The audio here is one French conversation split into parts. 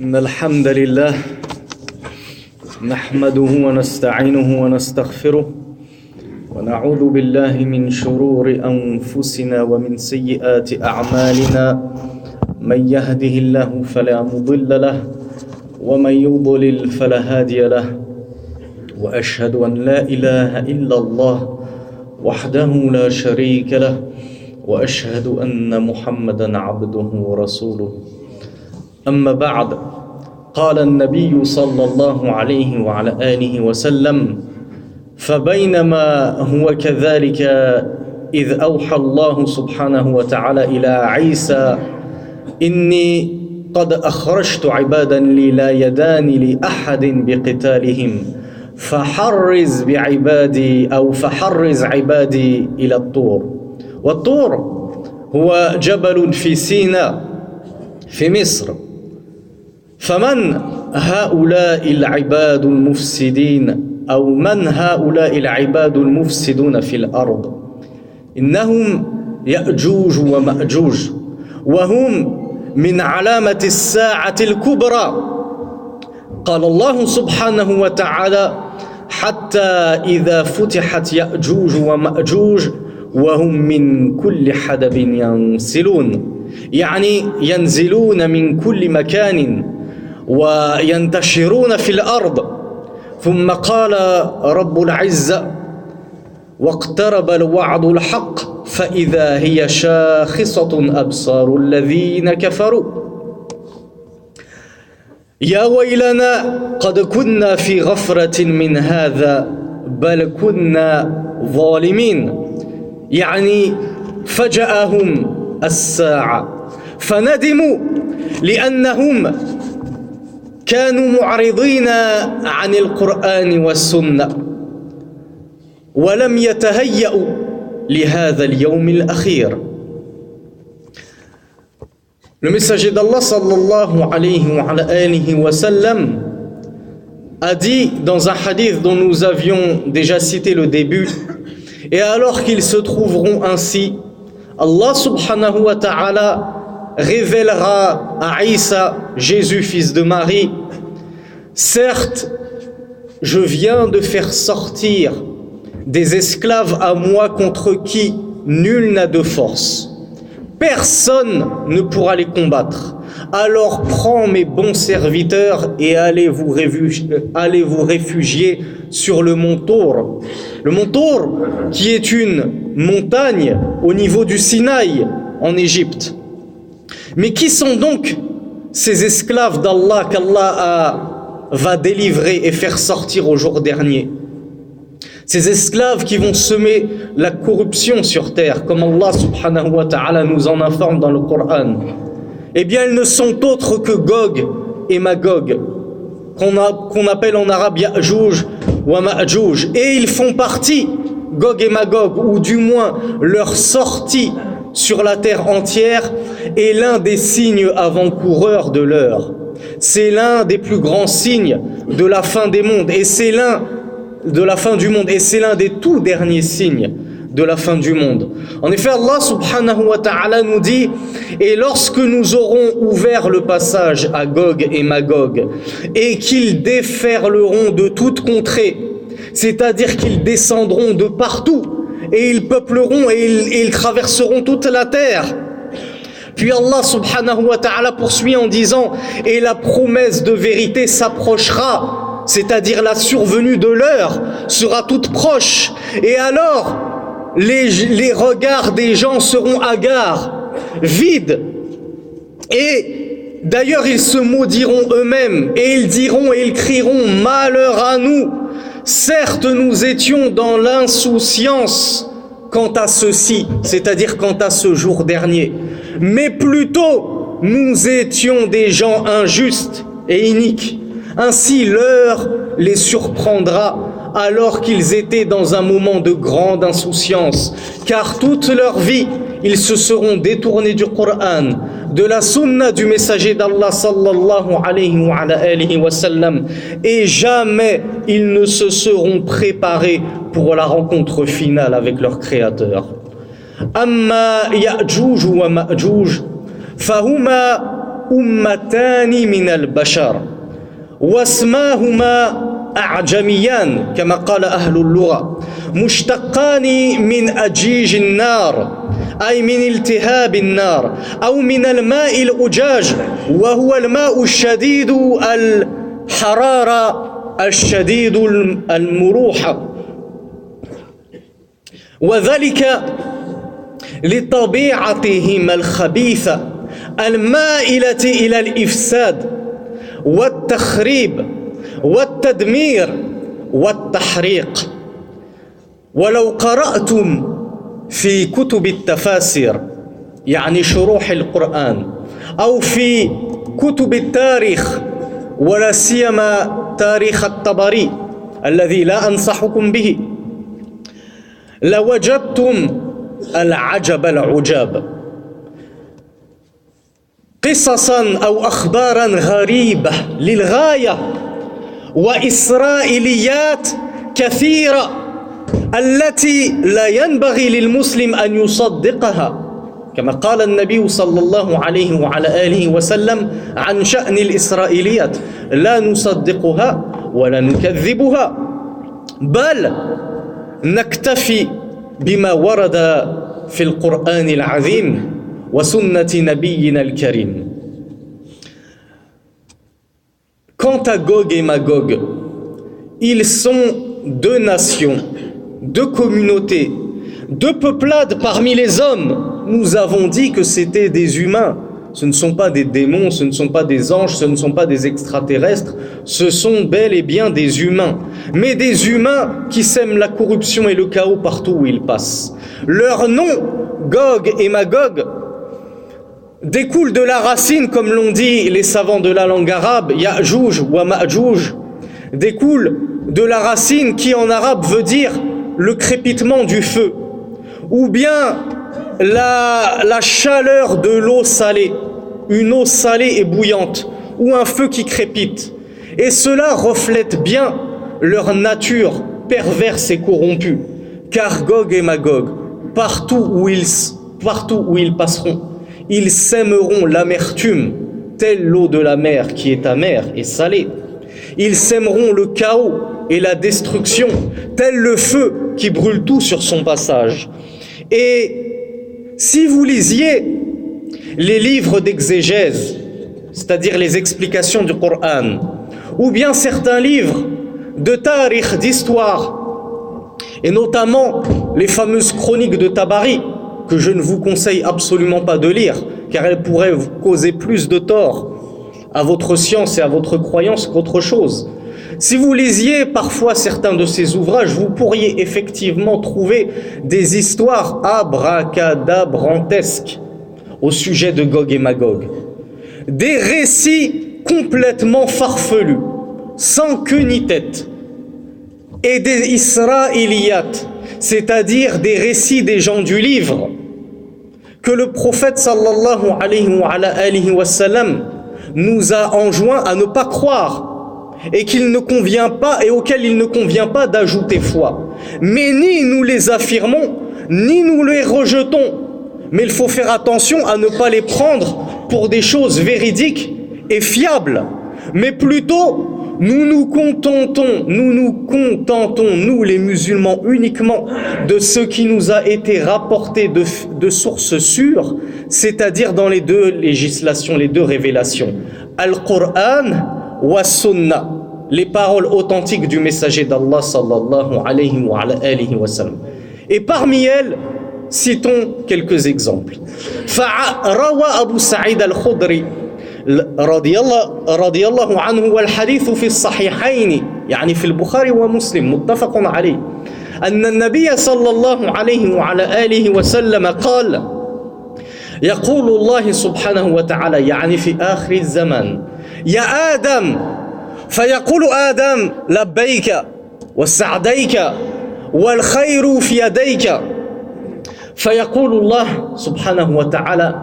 إن الحمد لله نحمده ونستعينه ونستغفره ونعوذ بالله من شرور أنفسنا ومن سيئات أعمالنا من يهده الله فلا مضل له ومن يضلل فلا هادي له وأشهد أن لا إله إلا الله وحده لا شريك له وأشهد أن محمدًا عبده ورسوله أما بعد قال النبي صلى الله عليه وعلى آله وسلم فبينما هو كذلك إذ أوحى الله سبحانه وتعالى إلى عيسى إني قد أخرجت عبادا لي لا يدان لأحد بقتالهم فحرز عبادي إلى الطور. والطور هو جبل في سيناء في مصر. فمن هؤلاء العباد المفسدين أو من هؤلاء العباد المفسدون في الأرض؟ إنهم يأجوج ومأجوج وهم من علامة الساعة الكبرى. قال الله سبحانه وتعالى حتى إذا فتحت يأجوج ومأجوج وهم من كل حدب ينسلون، يعني ينزلون من كل مكان وينتشرون في الأرض. ثم قال رب العزة واقترب الوعد الحق فإذا هي شاخصة أبصار الذين كفروا يا ويلنا قد كنا في غفرة من هذا بل كنا ظالمين، يعني فجأهم الساعة فندموا لأنهم كانوا معرضين عن القرآن والسنة ولم يتهيأوا لهذا اليوم الأخير. Le messager d'Allah sallallahu alayhi wa sallam a dit dans un hadith dont nous avions déjà cité le début: et alors qu'ils se trouveront ainsi, Allah subhanahu wa ta'ala révélera à Isa, Jésus fils de Marie: certes, je viens de faire sortir des esclaves à moi contre qui nul n'a de force. Personne ne pourra les combattre. Alors prends mes bons serviteurs et allez vous réfugier sur le mont Tour. Le mont Tour qui est une montagne au niveau du Sinaï en Égypte. Mais qui sont donc ces esclaves d'Allah qu'Allah va délivrer et faire sortir au jour dernier? Ces esclaves qui vont semer la corruption sur terre, comme Allah subhanahu wa ta'ala nous en informe dans le Coran. Eh bien, ils ne sont autres que Gog et Magog, qu'on appelle en arabe Ya'jouj wa Ma'jouj. Et ils font partie, Gog et Magog, ou du moins leur sortie sur la terre entière, est l'un des signes avant-coureurs de l'heure. C'est l'un des plus grands signes de la fin des mondes, et c'est l'un des tout derniers signes de la fin du monde. En effet, Allah subhanahu wa ta'ala nous dit: et lorsque nous aurons ouvert le passage à Gog et Magog, et qu'ils déferleront de toutes contrées, c'est-à-dire qu'ils descendront de partout, et ils peupleront et ils traverseront toute la terre. Puis Allah subhanahu wa ta'ala poursuit en disant: et la promesse de vérité s'approchera, c'est-à-dire la survenue de l'heure sera toute proche, et alors les regards des gens seront hagards, vides, et d'ailleurs ils se maudiront eux-mêmes, et ils diront et ils crieront: malheur à nous, certes nous étions dans l'insouciance quant à ceci, c'est-à-dire quant à ce jour dernier, mais plutôt nous étions des gens injustes et iniques. Ainsi l'heure les surprendra alors qu'ils étaient dans un moment de grande insouciance, car toute leur vie ils se seront détournés du Coran, de la sunna du messager d'Allah sallallahu alayhi wa sallam, et jamais ils ne se seront préparés pour la rencontre finale avec leur Créateur. Amma Ya'juj wa Ma'juj fahuma أمتان من البشر واسماهما أعجميان كما قال أهل اللغة مشتقان من أجيج النار أي من التهاب النار أو من الماء الأجاج وهو الماء الشديد الحرارة الشديد المروحة وذلك لطبيعتهما الخبيثة المائلة إلى الإفساد والتخريب والتدمير والتحريق. ولو قرأتم في كتب التفاسير يعني شروح القرآن أو في كتب التاريخ ولا سيما تاريخ الطبري الذي لا أنصحكم به لوجدتم العجب العجاب قصصا أو أخبارا غريبة للغاية وإسرائيليات كثيرة التي لا ينبغي للمسلم أن يصدقها كما قال النبي صلى الله عليه وعلى آله وسلم عن شأن الإسرائيليات لا نصدقها ولا نكذبها بل نكتفي بما ورد في القرآن العظيم وسنة نبينا الكريم. Quant à Gog et Magog, ils sont deux nations, deux communautés, deux peuplades parmi les hommes. Nous avons dit que c'était des humains. Ce ne sont pas des démons, ce ne sont pas des anges, ce ne sont pas des extraterrestres, ce sont bel et bien des humains. Mais des humains qui sèment la corruption et le chaos partout où ils passent. Leur nom, Gog et Magog, découle de la racine, comme l'ont dit les savants de la langue arabe, Ya'jouj ou Ma'jouj, découle de la racine qui en arabe veut dire le crépitement du feu, ou bien la chaleur de l'eau salée, une eau salée et bouillante, ou un feu qui crépite. Et cela reflète bien leur nature perverse et corrompue, car Gog et Magog, partout où ils passeront, ils sèmeront l'amertume, telle l'eau de la mer qui est amère et salée. Ils sèmeront le chaos et la destruction, tel le feu qui brûle tout sur son passage. Et si vous lisiez les livres d'exégèse, c'est-à-dire les explications du Coran, ou bien certains livres de tarikh, d'histoire, et notamment les fameuses chroniques de Tabari, que je ne vous conseille absolument pas de lire, car elles pourraient vous causer plus de tort à votre science et à votre croyance qu'autre chose. Si vous lisiez parfois certains de ces ouvrages, vous pourriez effectivement trouver des histoires abracadabrantesques au sujet de Gog et Magog. Des récits complètement farfelus, sans queue ni tête, et des Israéliyat, c'est-à-dire des récits des gens du livre, que le prophète sallallahu alayhi wa sallam nous a enjoint à ne pas croire, et qu'il ne convient pas et auquel il ne convient pas d'ajouter foi. Mais ni nous les affirmons, ni nous les rejetons. Mais il faut faire attention à ne pas les prendre pour des choses véridiques et fiables. Mais plutôt, nous nous contentons, nous les musulmans, uniquement de ce qui nous a été rapporté de sources sûres, c'est-à-dire dans les deux législations, les deux révélations. Al-Qur'an wa Sunnah, les paroles authentiques du messager d'Allah sallallahu alayhi wa sallam. Et parmi elles, citons quelques exemples. Rawa Abu Sa'id al-Khudri رضي الله عنه والحديث في الصحيحين يعني في البخاري ومسلم متفق عليه أن النبي صلى الله عليه وعلى آله وسلم قال يقول الله سبحانه وتعالى يعني في آخر الزمان يا آدم فيقول آدم لبيك وسعديك والخير في يديك فيقول الله سبحانه وتعالى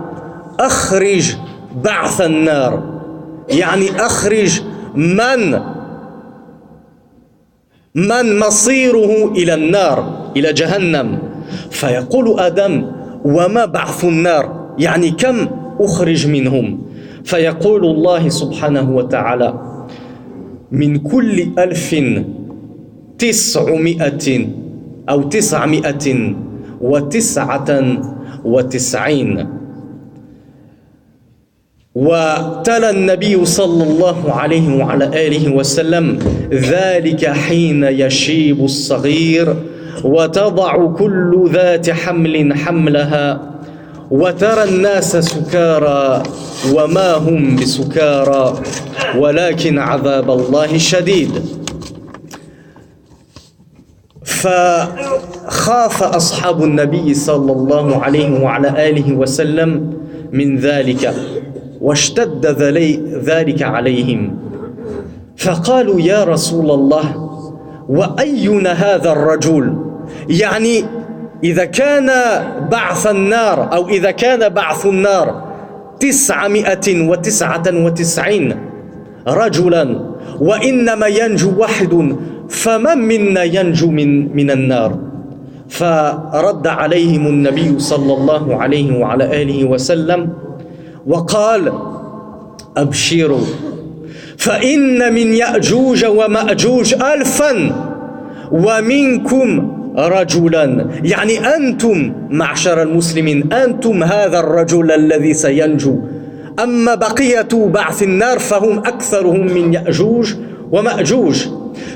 أخرج بعث النار يعني أخرج من مصيره إلى النار إلى جهنم فيقول آدم وما بعث النار يعني كم أخرج منهم فيقول الله سبحانه وتعالى من كل 1900 أو 999 وتلا النبي صلى الله عليه وعلى آله وسلم ذلك حين يشيب الصغير وتضع كل ذات حمل حملها وترى الناس سكارى وما هم بسكارى ولكن عذاب الله شديد. فخاف أصحاب النبي صلى الله عليه وعلى آله وسلم من ذلك واشتد ذلك عليهم فقالوا يا رسول الله وأينا هذا الرجل، يعني إذا كان بعث النار أو إذا كان بعث النار 999 رجلا وإنما ينجو واحد فمن منا ينجو من النار؟ فرد عليهم النبي صلى الله عليه وعلى آله وسلم وقال أبشروا فإن من يأجوج ومأجوج 1000 ومنكم رجلا، يعني أنتم معشر المسلمين أنتم هذا الرجل الذي سينجو، أما بقية بعث النار فهم أكثرهم من يأجوج ومأجوج.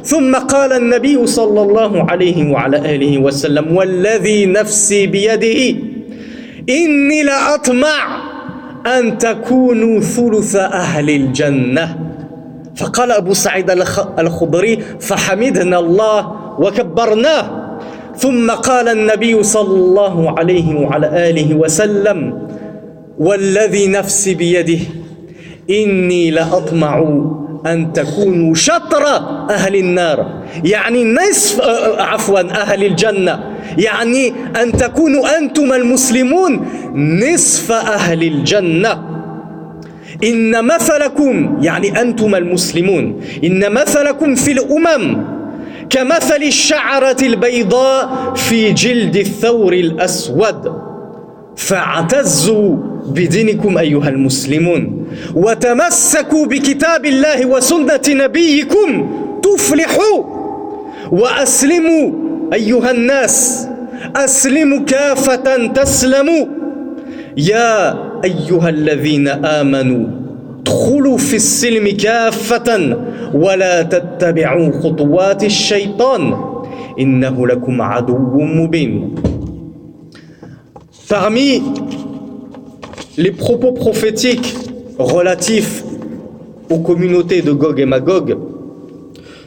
ثم قال النبي صلى الله عليه وعلى آله وسلم والذي نفسي بيده إني لأطمع أن تكونوا ثلث أهل الجنة. فقال أبو سعيد الخضري فحمدنا الله وكبرناه. ثم قال النبي صلى الله عليه وعلى آله وسلم والذي نفسي بيده إني لأطمع أن تكونوا شطر أهل النار، يعني نصف أهل الجنة، يعني أن تكونوا أنتم المسلمون نصف أهل الجنة. إن مثلكم، يعني أنتم المسلمون، إن مثلكم في الأمم كمثل الشعرة البيضاء في جلد الثور الأسود، فاعتزوا بدينكم أيها المسلمون وتمسكوا بكتاب الله وسنة نبيكم تفلحوا، وأسلموا أيها الناس، أسلموا كافة تسلموا. يا أيها الذين آمنوا ادخلوا في السلم كافة ولا تتبعوا خطوات الشيطان إنه لكم عدو مبين. Parmi les propos prophétiques relatifs aux communautés de Gog et Magog,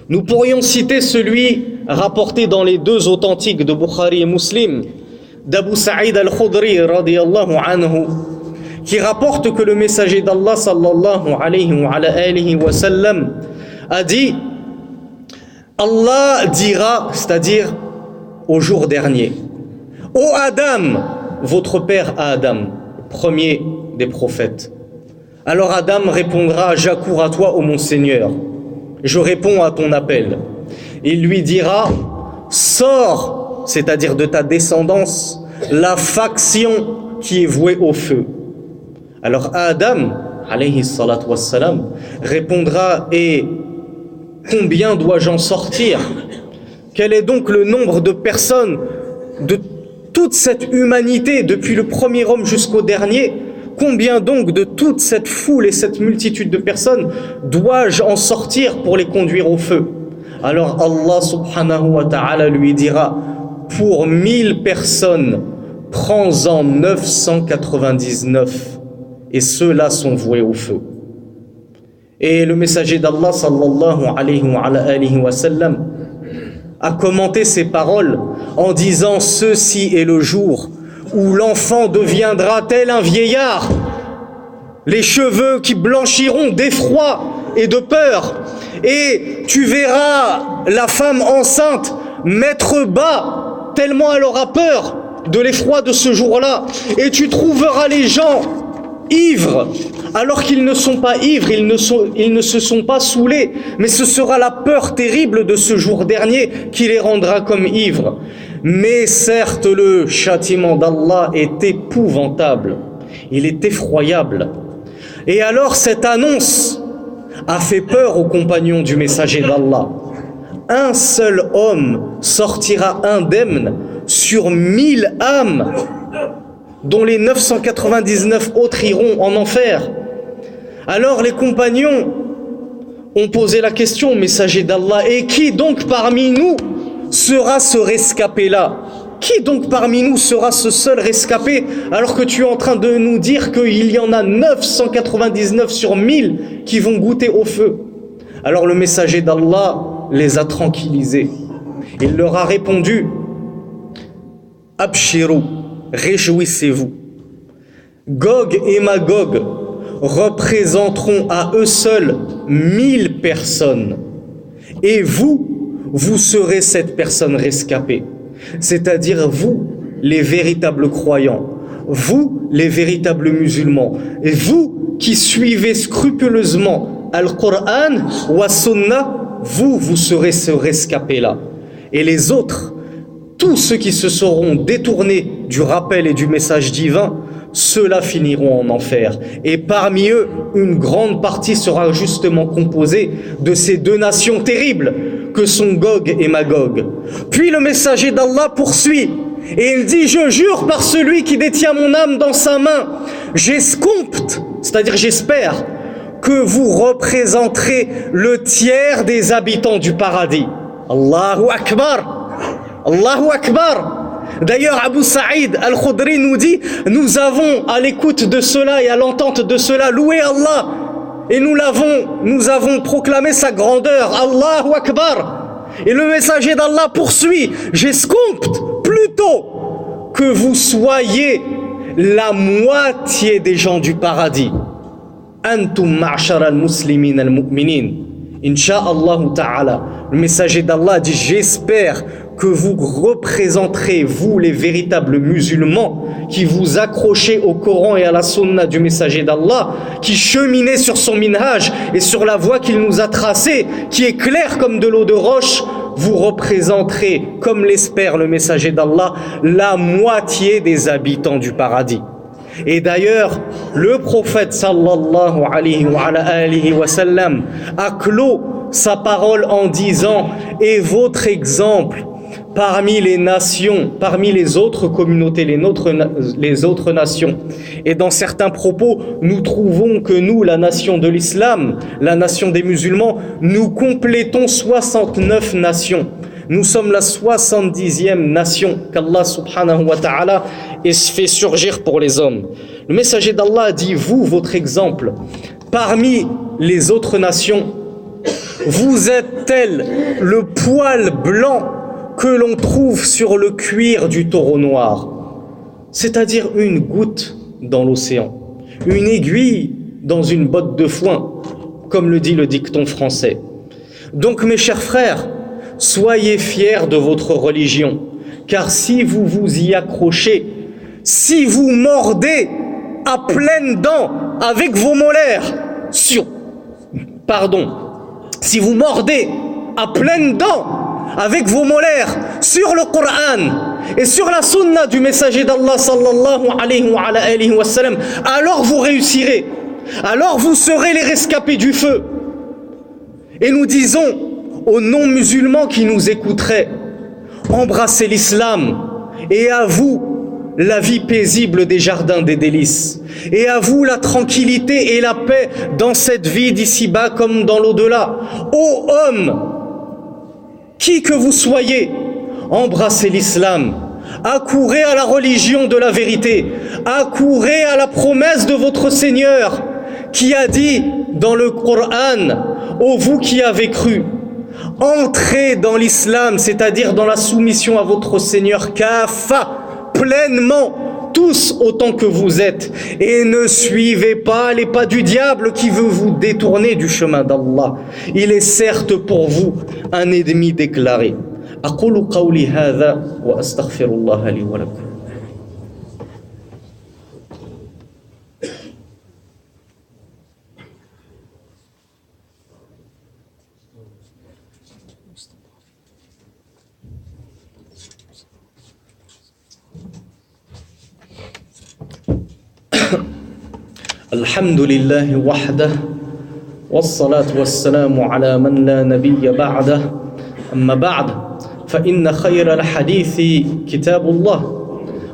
nous pourrions citer celui rapporté dans les deux authentiques de Bukhari et Muslim d'Abu Sa'id al-Khudri radiyallahu anhu, qui rapporte que le messager d'Allah sallallahu alayhi wa sallam a dit Allah dira, c'est-à-dire au jour dernier, ô Adam, votre père Adam, premier des prophètes. Alors Adam répondra, j'accours à toi, ô mon Seigneur, je réponds à ton appel. Il lui dira, sors, c'est-à-dire de ta descendance, la faction qui est vouée au feu. Alors Adam, alayhi salatu wassalam, répondra, et combien dois-je en sortir? Quel est donc le nombre de personnes de toute cette humanité, depuis le premier homme jusqu'au dernier? Combien donc de toute cette foule et cette multitude de personnes dois-je en sortir pour les conduire au feu? Alors Allah subhanahu wa ta'ala lui dira, pour 1000 personnes, prends-en 999 et ceux-là sont voués au feu. Et le messager d'Allah sallallahu alayhi wa sallam a commenté ces paroles en disant, ceci est le jour où l'enfant deviendra tel un vieillard, les cheveux qui blanchiront d'effroi et de peur, et tu verras la femme enceinte mettre bas tellement elle aura peur de l'effroi de ce jour-là, et tu trouveras les gens ivres alors qu'ils ne sont pas ivres, ils ne se sont pas saoulés, mais ce sera la peur terrible de ce jour dernier qui les rendra comme ivres. Mais certes, le châtiment d'Allah est épouvantable, il est effroyable. Et alors cette annonce a fait peur aux compagnons du messager d'Allah. Un seul homme sortira indemne sur 1000 âmes, dont les 999 autres iront en enfer. Alors les compagnons ont posé la question au messager d'Allah, et qui donc parmi nous sera ce rescapé-là? Qui donc parmi nous sera ce seul rescapé, alors que tu es en train de nous dire qu'il y en a 999 sur 1000 qui vont goûter au feu? Alors le messager d'Allah les a tranquillisés. Il leur a répondu: Abshirou, réjouissez-vous. Gog et Magog représenteront à eux seuls 1000 personnes. Et vous serez cette personne rescapée. C'est-à-dire vous, les véritables croyants, vous, les véritables musulmans, et vous qui suivez scrupuleusement Al-Qur'an ou As-Sunnah, vous serez ce rescapé-là. Et les autres, tous ceux qui se seront détournés du rappel et du message divin, ceux-là finiront en enfer. Et parmi eux, une grande partie sera justement composée de ces deux nations terribles que sont Gog et Magog. Puis le messager d'Allah poursuit et il dit: je jure par celui qui détient mon âme dans sa main, j'escompte, c'est-à-dire j'espère, que vous représenterez le tiers des habitants du paradis. Allahu Akbar, Allahu Akbar. D'ailleurs, Abu Saïd Al-Khudri nous dit: nous avons à l'écoute de cela et à l'entente de cela loué Allah, et nous avons proclamé sa grandeur. Allahu Akbar. Et le messager d'Allah poursuit: j'escompte plutôt que vous soyez la moitié des gens du paradis. Antum ma'shar al-muslimin al-mu'minin. Inch'Allah ta'ala. Le messager d'Allah dit: j'espère que vous représenterez, vous les véritables musulmans, qui vous accrochez au Coran et à la Sunna du messager d'Allah, qui cheminez sur son minhaj et sur la voie qu'il nous a tracée, qui est claire comme de l'eau de roche. Vous représenterez, comme l'espère le messager d'Allah, la moitié des habitants du paradis. Et d'ailleurs, le prophète sallallahu alayhi wa sallam a clos sa parole en disant: et votre exemple parmi les nations, parmi les autres communautés, les autres nations. Et dans certains propos, nous trouvons que nous, la nation de l'islam, la nation des musulmans, nous complétons 69 nations. Nous sommes la 70e nation qu'Allah subhanahu wa ta'ala fait surgir pour les hommes. Le messager d'Allah a dit: vous, votre exemple, parmi les autres nations, vous êtes tel le poil blanc que l'on trouve sur le cuir du taureau noir, c'est-à-dire une goutte dans l'océan, une aiguille dans une botte de foin, comme le dit le dicton français. Donc mes chers frères, soyez fiers de votre religion, car si vous vous y accrochez, si vous mordez à pleines dents avec vos molaires, si vous mordez à pleines dents avec vos molaires sur le Coran et sur la Sunna du messager d'Allah sallallahu alayhi wa sallam, alors vous réussirez, alors vous serez les rescapés du feu. Et nous disons aux non-musulmans qui nous écouteraient: embrassez l'islam, et à vous la vie paisible des jardins des délices, et à vous la tranquillité et la paix dans cette vie d'ici-bas comme dans l'au-delà. Ô hommes, qui que vous soyez, embrassez l'islam, accourez à la religion de la vérité, accourez à la promesse de votre Seigneur qui a dit dans le Coran: ô vous qui avez cru, entrez dans l'islam, c'est-à-dire dans la soumission à votre Seigneur kafa, pleinement, tous autant que vous êtes, et ne suivez pas les pas du diable qui veut vous détourner du chemin d'Allah. Il est certes pour vous un ennemi déclaré. أقول قولي هذا وأستغفر الله لي ولكم. الحمد لله وحده والصلاة والسلام على من لا نبي بعده أما بعد فإن خير الحديث كتاب الله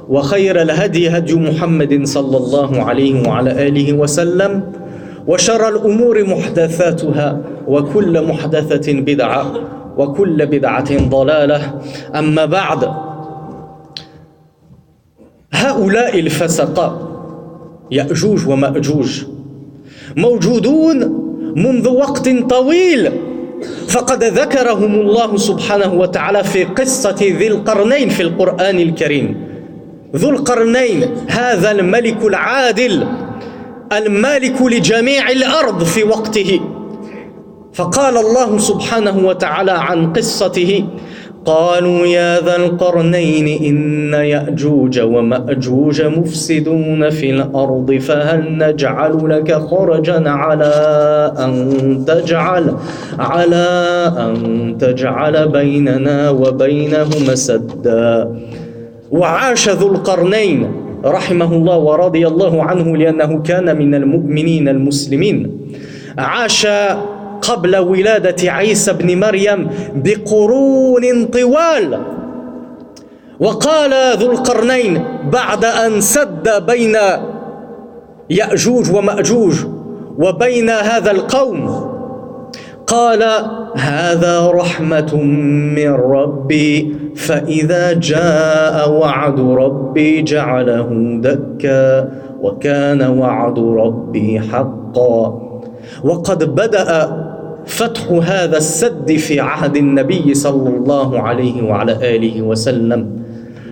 وخير الهدي هدي محمد صلى الله عليه وعلى آله وسلم وشر الأمور محدثاتها وكل محدثة بدعة وكل بدعة ضلالة أما بعد هؤلاء الفسقاء يأجوج ومأجوج موجودون منذ وقت طويل فقد ذكرهم الله سبحانه وتعالى في قصة ذي القرنين في القرآن الكريم. ذو القرنين هذا الملك العادل المالك لجميع الأرض في وقته، فقال الله سبحانه وتعالى عن قصته: قالوا يا ذا القرنين إن يأجوج ومأجوج مفسدون في الأرض فهل نجعل لك خرجا على أن تجعل بيننا وبينهما سدا. وعاش ذو القرنين رحمه الله ورضي الله عنه لأنه كان من المؤمنين المسلمين، عاش قبل ولادة عيسى بن مريم بقرون طوال. وقال ذو القرنين بعد أن سد بين يأجوج ومأجوج وبين هذا القوم قال: هذا رحمة من ربي فإذا جاء وعد ربي جعله دكا وكان وعد ربي حقا. وقد بدأ فتح هذا السد في عهد النبي صلى الله عليه وعلى آله وسلم،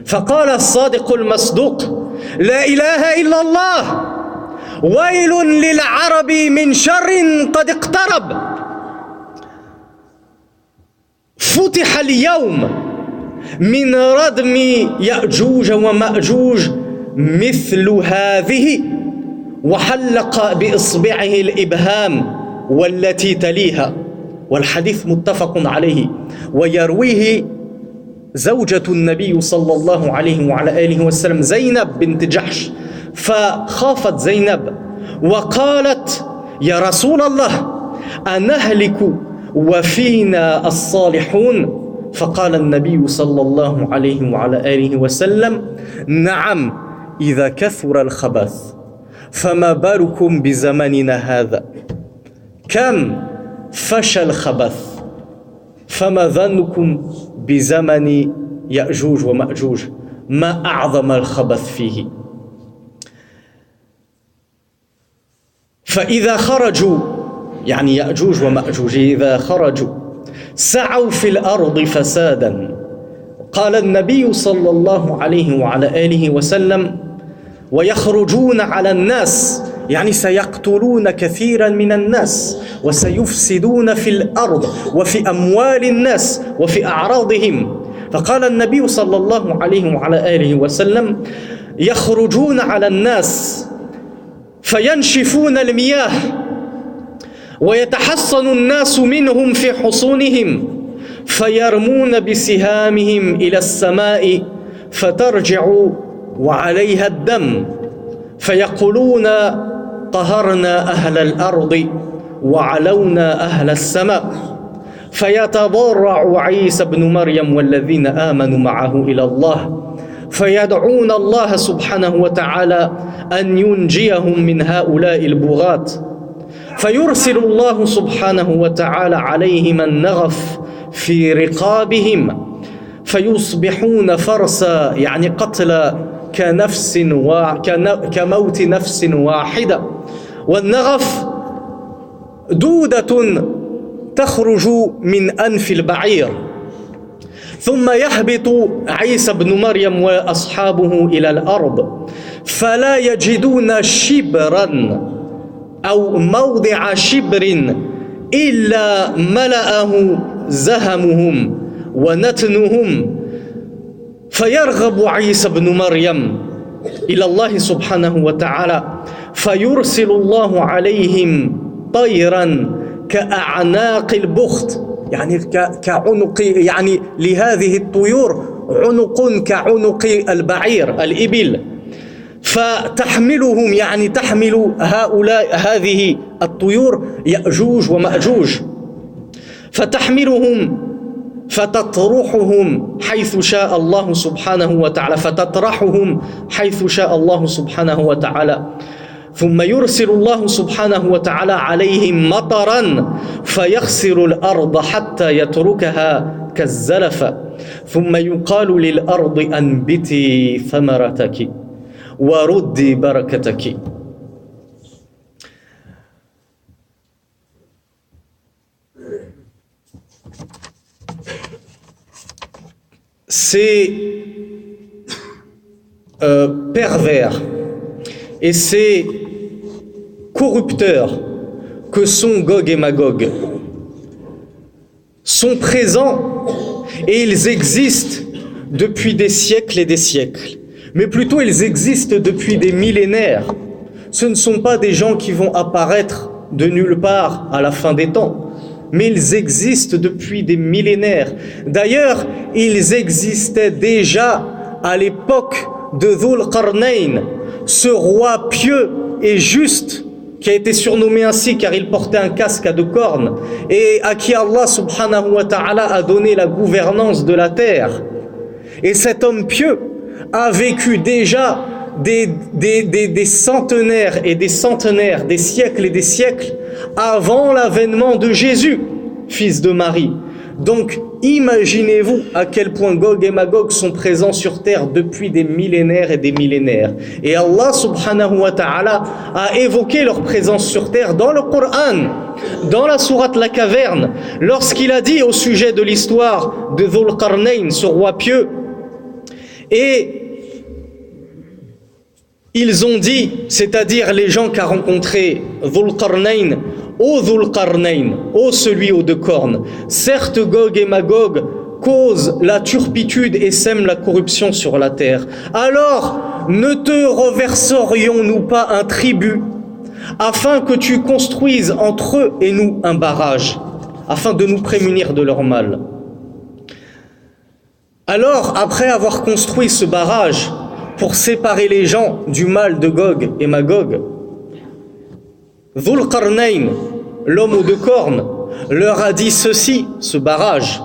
فقال الصادق المصدوق: لا إله إلا الله، ويل للعرب من شر قد اقترب. فتح اليوم من ردم يأجوج ومأجوج مثل هذه، وحلق بإصبعه الإبهام والتي تليها، والحديث متفق عليه، ويرويه زوجة النبي صلى الله عليه وعلى آله وسلم زينب بنت جحش. فخافت زينب وقالت: يا رسول الله أنهلك وفينا الصالحون؟ فقال النبي صلى الله عليه وعلى آله وسلم: نعم إذا كثر الخبث، فما بالكم بزمننا هذا؟ كم فشى الخبث، فما ظنكم بزمن يأجوج ومأجوج؟ ما أعظم الخبث فيه. فإذا خرجوا، يعني يأجوج ومأجوج إذا خرجوا سعوا في الأرض فسادا. قال النبي صلى الله عليه وعلى آله وسلم: ويخرجون على الناس، يعني سيقتلون كثيرا من الناس وسيفسدون في الأرض وفي أموال الناس وفي أعراضهم. فقال النبي صلى الله عليه وعلى آله وسلم: يخرجون على الناس فينشفون المياه ويتحصن الناس منهم في حصونهم فيرمون بسهامهم إلى السماء فترجع وعليها الدم، فيقولون: قهرنا أهل الأرض وعلونا أهل السماء. فيتضرع عيسى بن مريم والذين آمنوا معه إلى الله فيدعون الله سبحانه وتعالى أن ينجيهم من هؤلاء البغاة، فيرسل الله سبحانه وتعالى عليهم النغف في رقابهم فيصبحون فرسا، يعني قتلى كموت نفس واحدة. والنغف دودة تخرج من أنف البعير. ثم يهبط عيسى بن مريم وأصحابه إلى الأرض فلا يجدون شبرا أو موضع شبر إلا ملأه زهمهم ونتنهم، فيرغب عيسى بن مريم إلى الله سبحانه وتعالى فيرسل الله عليهم طيرا كأعناق البخت، يعني كعنق، يعني لهذه الطيور عنق كعنق البعير الإبل، فتحملهم يعني تحمل هؤلاء هذه الطيور يأجوج ومأجوج فتحملهم فتطرحهم حيث شاء الله سبحانه وتعالى فتطرحهم حيث شاء الله سبحانه وتعالى ثم يرسل الله سبحانه وتعالى عليهم مطرا فيخسر الأرض حتى يتركها كالزلف ثم يقال للأرض أنبتي ثمرتك وردي بركتك. C'est pervers et c'est corrupteur que sont Gog et Magog sont présents et ils existent depuis des siècles et des siècles, mais plutôt ils existent depuis des millénaires. Ce ne sont pas des gens qui vont apparaître de nulle part à la fin des temps, mais ils existent depuis des millénaires. D'ailleurs, ils existaient déjà à l'époque de Dhul Qarnayn, ce roi pieux et juste qui a été surnommé ainsi car il portait un casque à 2 cornes et à qui Allah subhanahu wa ta'ala a donné la gouvernance de la terre. Et cet homme pieux a vécu déjà des centenaires et des centenaires, des siècles et des siècles avant l'avènement de Jésus, fils de Marie. Donc, imaginez-vous à quel point Gog et Magog sont présents sur terre depuis des millénaires et des millénaires. Et Allah subhanahu wa ta'ala a évoqué leur présence sur terre dans le Coran, dans la sourate La Caverne, lorsqu'il a dit au sujet de l'histoire de Dhul Qarnayn, ce roi pieux, et ils ont dit, c'est-à-dire les gens qu'a rencontré Dhul Qarnayn, ô Dhul Qarnayn, ô celui aux 2 cornes, certes Gog et Magog causent la turpitude et sèment la corruption sur la terre. Alors, ne te reverserions-nous pas un tribut afin que tu construises entre eux et nous un barrage, afin de nous prémunir de leur mal? Alors, après avoir construit ce barrage pour séparer les gens du mal de Gog et Magog, Dhul Qarnayn, l'homme aux 2 cornes, leur a dit ceci, ce barrage,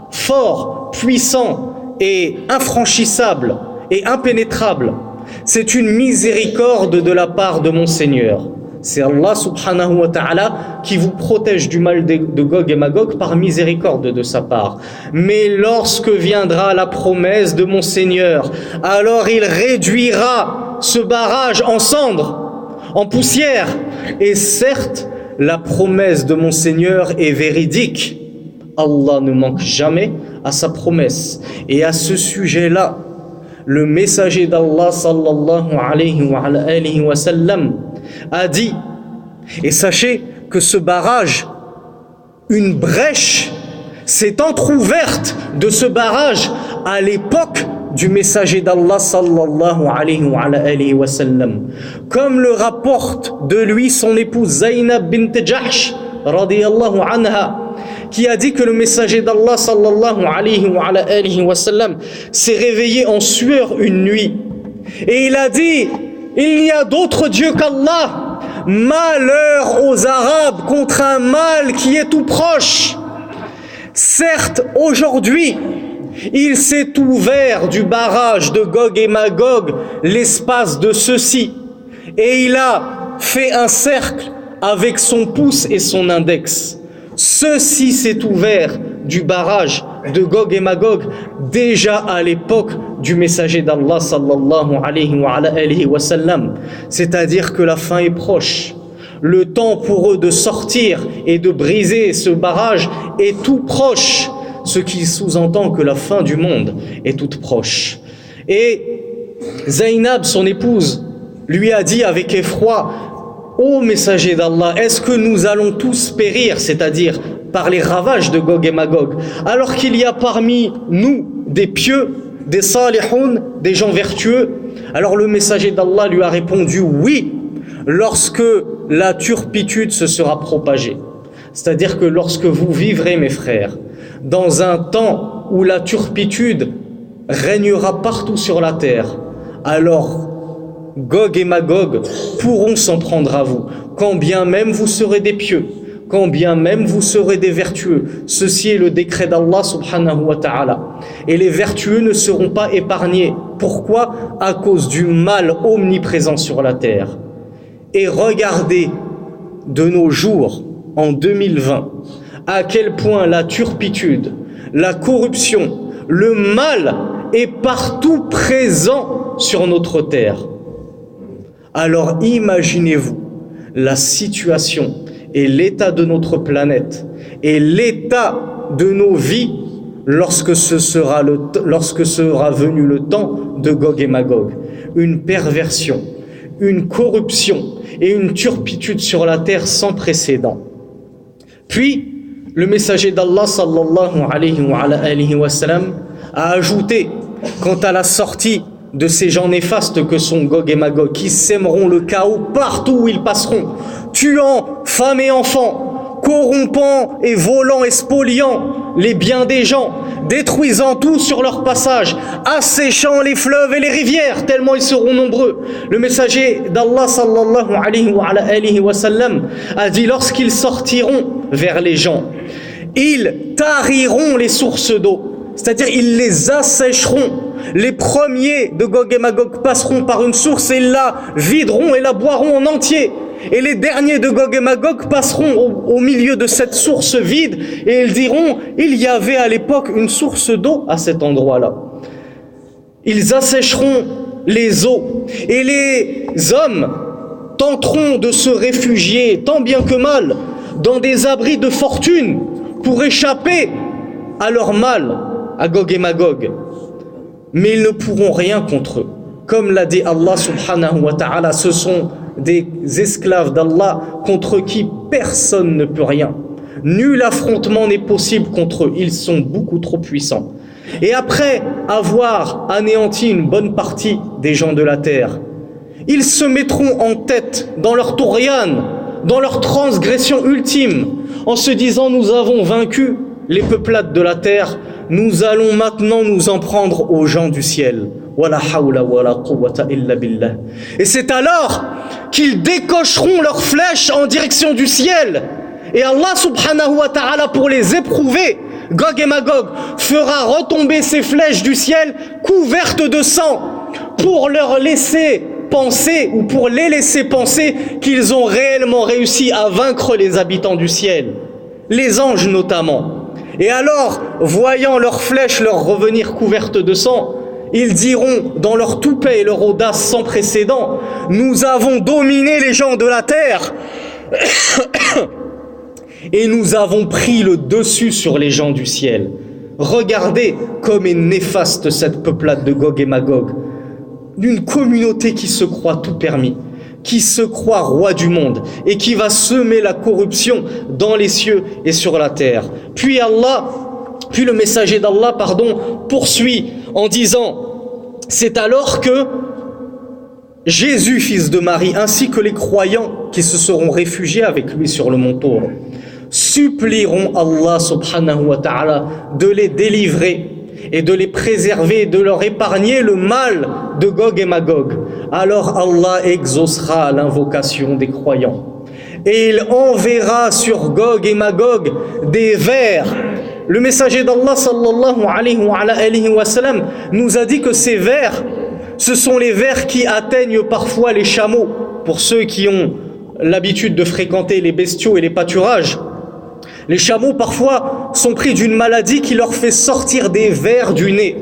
fort, puissant et infranchissable et impénétrable, c'est une miséricorde de la part de mon Seigneur. C'est Allah subhanahu wa ta'ala qui vous protège du mal de Gog et Magog par miséricorde de sa part. Mais lorsque viendra la promesse de mon Seigneur, alors il réduira ce barrage en cendres, en poussière. Et certes, la promesse de mon Seigneur est véridique. Allah ne manque jamais à sa promesse. Et à ce sujet-là, le messager d'Allah sallallahu alayhi wa sallam a dit, et sachez que ce barrage, une brèche s'est entrouverte de ce barrage à l'époque du messager d'Allah sallallahu alayhi wa sallam, comme le rapporte de lui son épouse Zaynab bint Jahsh radiyallahu anha, qui a dit que le messager d'Allah sallallahu alayhi wa sallam s'est réveillé en sueur une nuit et il a dit: il n'y a d'autre Dieu qu'Allah, malheur aux Arabes contre un mal qui est tout proche. Certes, aujourd'hui, il s'est ouvert du barrage de Gog et Magog l'espace de ceci, et il a fait un cercle avec son pouce et son index. Ceci s'est ouvert du barrage de Gog et Magog déjà à l'époque du messager d'Allah sallallahu alayhi wa sallam. C'est-à-dire que la fin est proche. Le temps pour eux de sortir et de briser ce barrage est tout proche, ce qui sous-entend que la fin du monde est toute proche. Et Zaynab, son épouse, lui a dit avec effroi: ô messager d'Allah, est-ce que nous allons tous périr, c'est-à-dire par les ravages de Gog et Magog, alors qu'il y a parmi nous des pieux, des salihoun, des gens vertueux? Alors le messager d'Allah lui a répondu: oui, lorsque la turpitude se sera propagée. C'est-à-dire que lorsque vous vivrez, mes frères, dans un temps où la turpitude régnera partout sur la terre, alors Gog et Magog pourront s'en prendre à vous, quand bien même vous serez des pieux, quand bien même vous serez des vertueux. Ceci est le décret d'Allah subhanahu wa ta'ala. Et les vertueux ne seront pas épargnés. Pourquoi? À cause du mal omniprésent sur la terre. Et regardez de nos jours, en 2020, à quel point la turpitude, la corruption, le mal est partout présent sur notre terre. Alors imaginez-vous la situation et l'état de notre planète et l'état de nos vies lorsque sera venu le temps de Gog et Magog. Une perversion, une corruption et une turpitude sur la terre sans précédent. Puis, le messager d'Allah sallallahu alayhi wa sallam a ajouté, quant à la sortie de ces gens néfastes que sont Gog et Magog, qui sèmeront le chaos partout où ils passeront, tuant femmes et enfants, corrompant et volant et spoliant les biens des gens, détruisant tout sur leur passage, asséchant les fleuves et les rivières, tellement ils seront nombreux. Le messager d'Allah sallallahu alayhi wa sallam a dit, lorsqu'ils sortiront vers les gens, ils tariront les sources d'eau, c'est-à-dire ils les assécheront. Les premiers de Gog et Magog passeront par une source et ils la videront et la boiront en entier. Et les derniers de Gog et Magog passeront au milieu de cette source vide et ils diront, il y avait à l'époque une source d'eau à cet endroit-là. Ils assécheront les eaux et les hommes tenteront de se réfugier tant bien que mal dans des abris de fortune pour échapper à leur mal, à Gog et Magog. Mais ils ne pourront rien contre eux. Comme l'a dit Allah subhanahu wa ta'ala, ce sont des esclaves d'Allah contre qui personne ne peut rien. Nul affrontement n'est possible contre eux. Ils sont beaucoup trop puissants. Et après avoir anéanti une bonne partie des gens de la terre, ils se mettront en tête dans leur touryan, dans leur transgression ultime, en se disant, nous avons vaincu les peuplades de la terre, nous allons maintenant nous en prendre aux gens du ciel. Wala hawla wala quwwata illa billah. Et c'est alors qu'ils décocheront leurs flèches en direction du ciel. Et Allah subhanahu wa ta'ala, pour les éprouver, Gog et Magog, fera retomber ces flèches du ciel couvertes de sang pour leur laisser penser, ou pour les laisser penser qu'ils ont réellement réussi à vaincre les habitants du ciel, les anges notamment. Et alors, voyant leurs flèches leur revenir couvertes de sang, ils diront dans leur toupet et leur audace sans précédent, nous avons dominé les gens de la terre et nous avons pris le dessus sur les gens du ciel. Regardez comme est néfaste cette peuplade de Gog et Magog, d'une communauté qui se croit tout permis, qui se croit roi du monde et qui va semer la corruption dans les cieux et sur la terre. Puis le messager d'Allah, poursuit en disant, c'est alors que Jésus, fils de Marie, ainsi que les croyants qui se seront réfugiés avec lui sur le mont Tour, supplieront Allah subhanahu wa ta'ala de les délivrer et de les préserver, de leur épargner le mal de Gog et Magog. Alors Allah exaucera l'invocation des croyants et il enverra sur Gog et Magog des vers. Le messager d'Allah sallallahu alayhi wa sallam nous a dit que ces vers, ce sont les vers qui atteignent parfois les chameaux. Pour ceux qui ont l'habitude de fréquenter les bestiaux et les pâturages, les chameaux parfois sont pris d'une maladie qui leur fait sortir des vers du nez.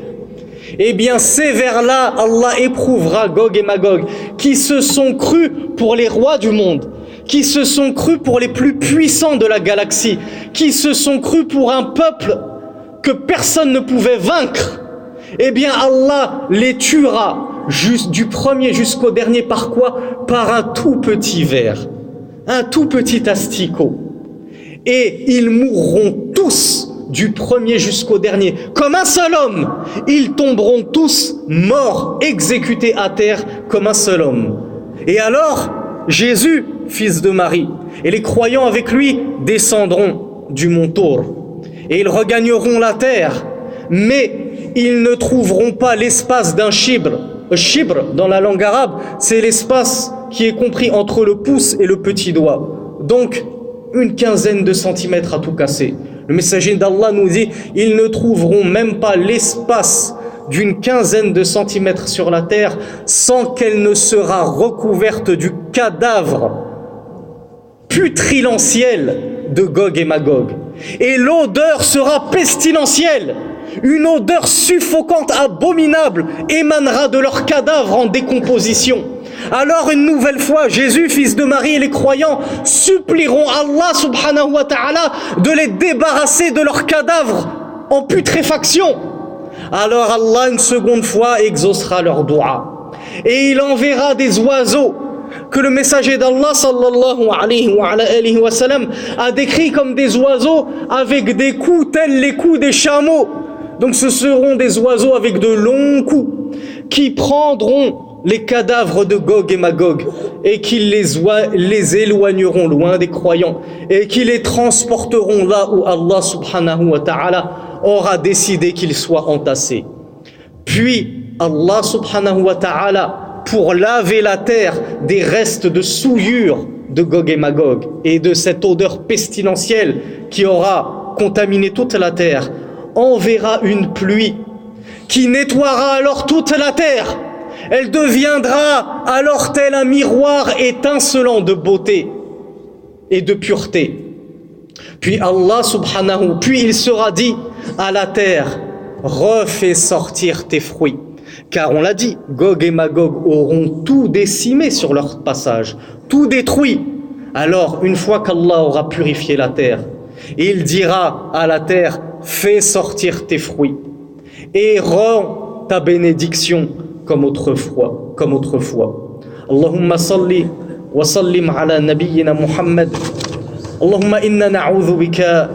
Eh bien ces vers-là, Allah éprouvera Gog et Magog, qui se sont crus pour les rois du monde, qui se sont crus pour les plus puissants de la galaxie, qui se sont crus pour un peuple que personne ne pouvait vaincre. Eh bien Allah les tuera du premier jusqu'au dernier par quoi? Par un tout petit ver, un tout petit asticot. Et ils mourront tous du premier jusqu'au dernier, comme un seul homme. Ils tomberont tous morts, exécutés à terre comme un seul homme. Et alors, Jésus, fils de Marie, et les croyants avec lui descendront du mont Tour. Et ils regagneront la terre, mais ils ne trouveront pas l'espace d'un chibre shibr dans la langue arabe, c'est l'espace qui est compris entre le pouce et le petit doigt. Donc, une quinzaine de centimètres à tout casser. Le messager d'Allah nous dit, ils ne trouveront même pas l'espace d'une quinzaine de centimètres sur la terre sans qu'elle ne sera recouverte du cadavre putrilentiel de Gog et Magog. Et l'odeur sera pestilentielle. Une odeur suffocante, abominable, émanera de leurs cadavres en décomposition. Alors une nouvelle fois, Jésus, fils de Marie et les croyants supplieront Allah subhanahu wa ta'ala de les débarrasser de leurs cadavres en putréfaction. Alors Allah une seconde fois exaucera leur doua. Et il enverra des oiseaux que le messager d'Allah sallallahu alayhi wa sallam a décrit comme des oiseaux avec des coups tels les coups des chameaux. Donc ce seront des oiseaux avec de longs coups qui prendront les cadavres de Gog et Magog et qui les éloigneront loin des croyants et qui les transporteront là où Allah subhanahu wa ta'ala aura décidé qu'ils soient entassés. Puis Allah subhanahu wa ta'ala, pour laver la terre des restes de souillure de Gog et Magog et de cette odeur pestilentielle qui aura contaminé toute la terre, enverra une pluie qui nettoiera alors toute la terre. Elle deviendra alors tel un miroir étincelant de beauté et de pureté. Puis Allah subhanahu, puis il sera dit à la terre, refais sortir tes fruits. Car on l'a dit, Gog et Magog auront tout décimé sur leur passage, tout détruit. Alors, une fois qu'Allah aura purifié la terre, il dira à la terre, fais sortir tes fruits et rends ta bénédiction comme autrefois. Allahumma salli wa sallim ala nabiyyina Muhammad. Allahumma inna na'udhu bika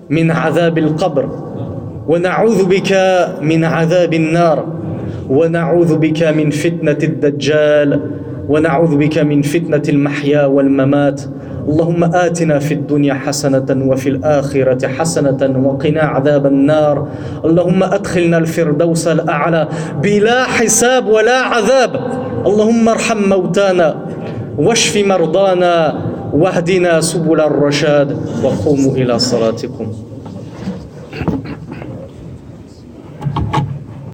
min adhab al-qabr wa na'udhu bika min adhab an-nar wa na'udhu bika min fitnati ad-dajjal wa na'udhu bika min fitnati al-mahya wal-mamat. اللهم آتنا في الدنيا حسنة وفي الآخرة حسنة وقنا عذاب النار. اللهم أدخلنا الفردوس الأعلى بلا حساب ولا عذاب. اللهم ارحم موتانا واشف مرضانا واهدنا سبل الرشاد وقوموا إلى صلاتكم.